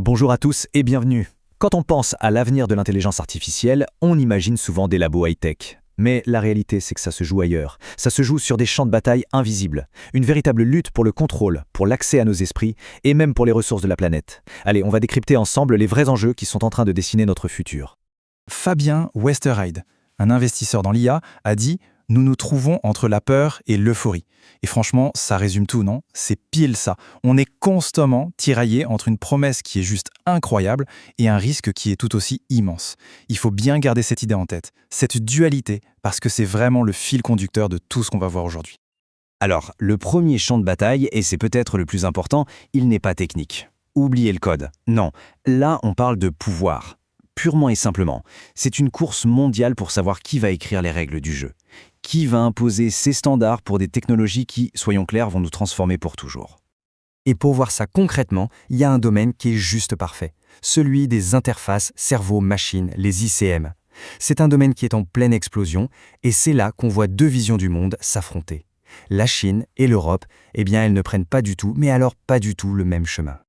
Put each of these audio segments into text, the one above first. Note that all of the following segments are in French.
Bonjour à tous et bienvenue. Quand on pense à l'avenir de l'intelligence artificielle, on imagine souvent des labos high-tech. Mais la réalité, c'est que ça se joue ailleurs. Ça se joue sur des champs de bataille invisibles. Une véritable lutte pour le contrôle, pour l'accès à nos esprits et même pour les ressources de la planète. Allez, on va décrypter ensemble les vrais enjeux qui sont en train de dessiner notre futur. Fabien Westerheide, un investisseur dans l'IA, a dit « Nous nous trouvons entre la peur et l'euphorie ». Et franchement, ça résume tout, non? C'est pile ça. On est constamment tiraillé entre une promesse qui est juste incroyable et un risque qui est tout aussi immense. Il faut bien garder cette idée en tête, cette dualité, parce que c'est vraiment le fil conducteur de tout ce qu'on va voir aujourd'hui. Alors, le premier champ de bataille, et c'est peut-être le plus important, il n'est pas technique. Oubliez le code. Non, là on parle de pouvoir. Purement et simplement, c'est une course mondiale pour savoir qui va écrire les règles du jeu. Qui va imposer ses standards pour des technologies qui, soyons clairs, vont nous transformer pour toujours. Et pour voir ça concrètement, il y a un domaine qui est juste parfait, celui des interfaces cerveau-machine, les ICM. C'est un domaine qui est en pleine explosion, et c'est là qu'on voit deux visions du monde s'affronter. La Chine et l'Europe, eh bien elles ne prennent pas du tout, mais alors pas du tout le même chemin.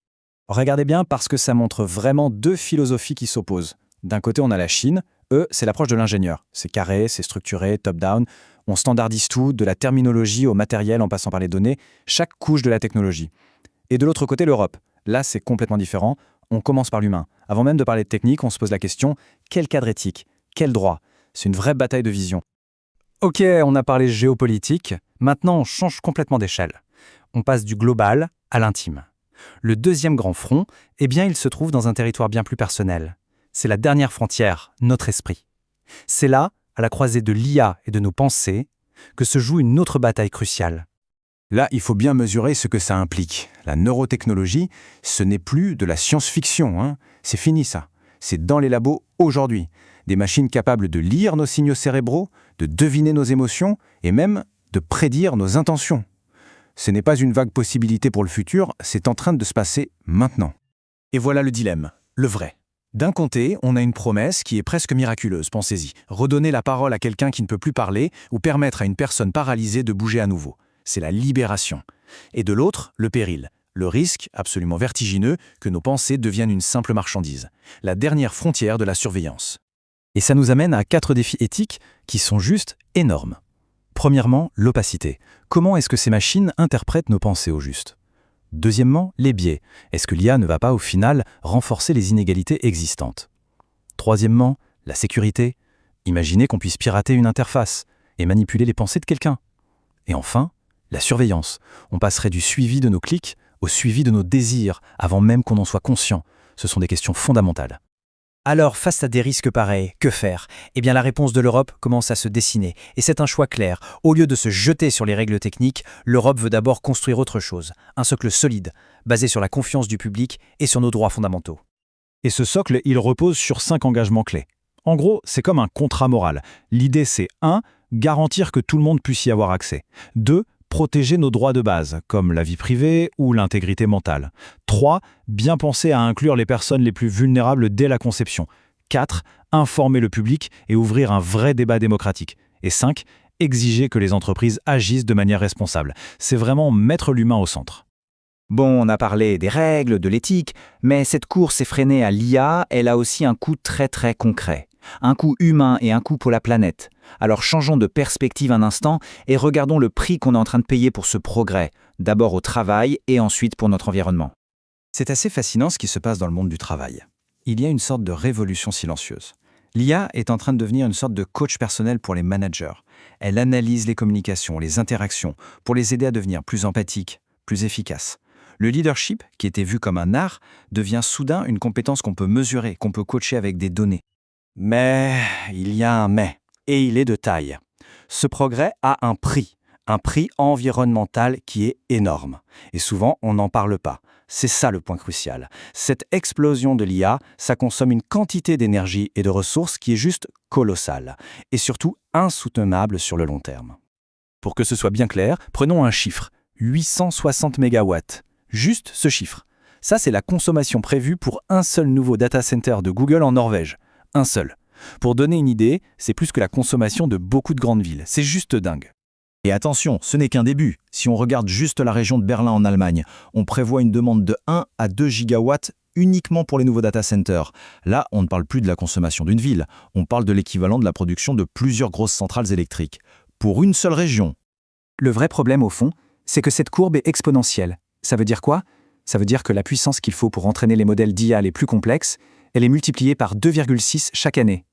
Regardez bien parce que ça montre vraiment deux philosophies qui s'opposent. D'un côté, on a la Chine. Eux, c'est l'approche de l'ingénieur. C'est carré, c'est structuré, top-down. On standardise tout, de la terminologie au matériel en passant par les données, chaque couche de la technologie. Et de l'autre côté, l'Europe. Là, c'est complètement différent. On commence par l'humain. Avant même de parler de technique, on se pose la question, quel cadre éthique? Quel droit? C'est une vraie bataille de vision. Ok, on a parlé géopolitique. Maintenant, on change complètement d'échelle. On passe du global à l'intime. Le deuxième grand front, eh bien, il se trouve dans un territoire bien plus personnel. C'est la dernière frontière, notre esprit. C'est là, à la croisée de l'IA et de nos pensées, que se joue une autre bataille cruciale. Là, il faut bien mesurer ce que ça implique. La neurotechnologie, ce n'est plus de la science-fiction, hein. C'est fini ça. C'est dans les labos aujourd'hui. Des machines capables de lire nos signaux cérébraux, de deviner nos émotions et même de prédire nos intentions. Ce n'est pas une vague possibilité pour le futur, c'est en train de se passer maintenant. Et voilà le dilemme, le vrai. D'un côté, on a une promesse qui est presque miraculeuse, pensez-y. Redonner la parole à quelqu'un qui ne peut plus parler ou permettre à une personne paralysée de bouger à nouveau. C'est la libération. Et de l'autre, le péril. Le risque, absolument vertigineux, que nos pensées deviennent une simple marchandise. La dernière frontière de la surveillance. Et ça nous amène à 4 défis éthiques qui sont juste énormes. Premièrement, l'opacité. Comment est-ce que ces machines interprètent nos pensées au juste? Deuxièmement, les biais. Est-ce que l'IA ne va pas au final renforcer les inégalités existantes? Troisièmement, la sécurité. Imaginez qu'on puisse pirater une interface et manipuler les pensées de quelqu'un. Et enfin, la surveillance. On passerait du suivi de nos clics au suivi de nos désirs avant même qu'on en soit conscient. Ce sont des questions fondamentales. Alors, face à des risques pareils, que faire? Eh bien, la réponse de l'Europe commence à se dessiner. Et c'est un choix clair. Au lieu de se jeter sur les règles techniques, l'Europe veut d'abord construire autre chose. Un socle solide, basé sur la confiance du public et sur nos droits fondamentaux. Et ce socle, il repose sur 5 engagements clés. En gros, c'est comme un contrat moral. L'idée, c'est 1. Garantir que tout le monde puisse y avoir accès. 2. Protéger nos droits de base, comme la vie privée ou l'intégrité mentale. 3. Bien penser à inclure les personnes les plus vulnérables dès la conception. 4. Informer le public et ouvrir un vrai débat démocratique. Et 5. Exiger que les entreprises agissent de manière responsable. C'est vraiment mettre l'humain au centre. Bon, on a parlé des règles, de l'éthique, mais cette course effrénée à l'IA, elle a aussi un coût très très concret. Un coût humain et un coût pour la planète. Alors changeons de perspective un instant et regardons le prix qu'on est en train de payer pour ce progrès, d'abord au travail et ensuite pour notre environnement. C'est assez fascinant ce qui se passe dans le monde du travail. Il y a une sorte de révolution silencieuse. L'IA est en train de devenir une sorte de coach personnel pour les managers. Elle analyse les communications, les interactions, pour les aider à devenir plus empathiques, plus efficaces. Le leadership, qui était vu comme un art, devient soudain une compétence qu'on peut mesurer, qu'on peut coacher avec des données. Mais il y a un mais, et il est de taille. Ce progrès a un prix environnemental qui est énorme. Et souvent, on n'en parle pas. C'est ça le point crucial. Cette explosion de l'IA, ça consomme une quantité d'énergie et de ressources qui est juste colossale, et surtout insoutenable sur le long terme. Pour que ce soit bien clair, prenons un chiffre, 860 mégawatts. Juste ce chiffre. Ça, c'est la consommation prévue pour un seul nouveau data center de Google en Norvège. Un seul. Pour donner une idée, c'est plus que la consommation de beaucoup de grandes villes. C'est juste dingue. Et attention, ce n'est qu'un début. Si on regarde juste la région de Berlin en Allemagne, on prévoit une demande de 1 à 2 gigawatts uniquement pour les nouveaux data centers. Là, on ne parle plus de la consommation d'une ville, on parle de l'équivalent de la production de plusieurs grosses centrales électriques. Pour une seule région. Le vrai problème, au fond, c'est que cette courbe est exponentielle. Ça veut dire quoi? Ça veut dire que la puissance qu'il faut pour entraîner les modèles d'IA les plus complexes, elle est multipliée par 2,6 chaque année.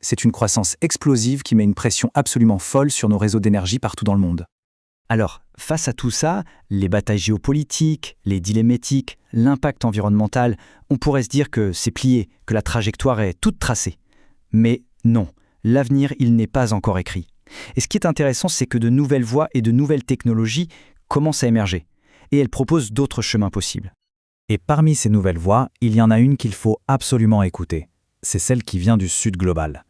C'est une croissance explosive qui met une pression absolument folle sur nos réseaux d'énergie partout dans le monde. Alors, face à tout ça, les batailles géopolitiques, les dilemmes éthiques, l'impact environnemental, on pourrait se dire que c'est plié, que la trajectoire est toute tracée. Mais non, l'avenir, il n'est pas encore écrit. Et ce qui est intéressant, c'est que de nouvelles voies et de nouvelles technologies commencent à émerger. Et elles proposent d'autres chemins possibles. Et parmi ces nouvelles voies, il y en a une qu'il faut absolument écouter. C'est celle qui vient du Sud global.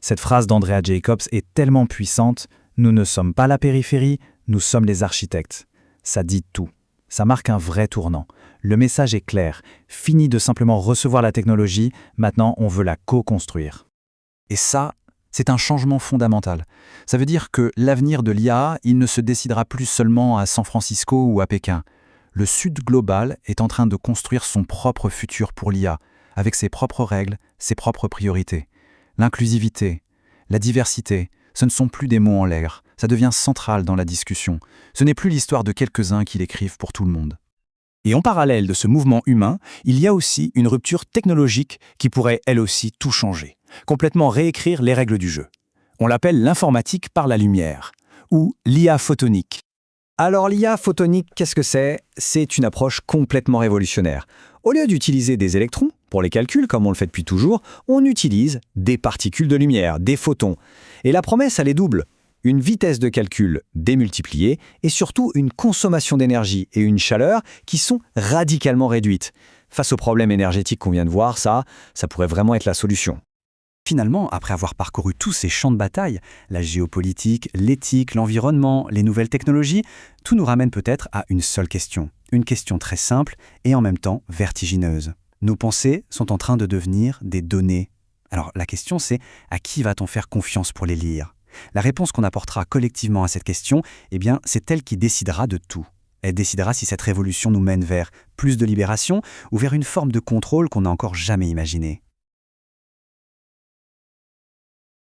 Cette phrase d'Andrea Jacobs est tellement puissante, nous ne sommes pas la périphérie, nous sommes les architectes. Ça dit tout. Ça marque un vrai tournant. Le message est clair. Fini de simplement recevoir la technologie, maintenant on veut la co-construire. Et ça, c'est un changement fondamental. Ça veut dire que l'avenir de l'IA, il ne se décidera plus seulement à San Francisco ou à Pékin. Le Sud global est en train de construire son propre futur pour l'IA, avec ses propres règles, ses propres priorités. L'inclusivité, la diversité, ce ne sont plus des mots en l'air, ça devient central dans la discussion. Ce n'est plus l'histoire de quelques-uns qui l'écrivent pour tout le monde. Et en parallèle de ce mouvement humain, il y a aussi une rupture technologique qui pourrait elle aussi tout changer, complètement réécrire les règles du jeu. On l'appelle l'informatique par la lumière, ou l'IA photonique. Alors l'IA photonique, qu'est-ce que c'est? C'est une approche complètement révolutionnaire. Au lieu d'utiliser des électrons pour les calculs, comme on le fait depuis toujours, on utilise des particules de lumière, des photons. Et la promesse, elle est double. Une vitesse de calcul démultipliée et surtout une consommation d'énergie et une chaleur qui sont radicalement réduites. Face au problème énergétique qu'on vient de voir, ça pourrait vraiment être la solution. Finalement, après avoir parcouru tous ces champs de bataille, la géopolitique, l'éthique, l'environnement, les nouvelles technologies, tout nous ramène peut-être à une seule question. Une question très simple et en même temps vertigineuse. Nos pensées sont en train de devenir des données. Alors la question c'est, à qui va-t-on faire confiance pour les lire? La réponse qu'on apportera collectivement à cette question, c'est elle qui décidera de tout. Elle décidera si cette révolution nous mène vers plus de libération ou vers une forme de contrôle qu'on n'a encore jamais imaginée.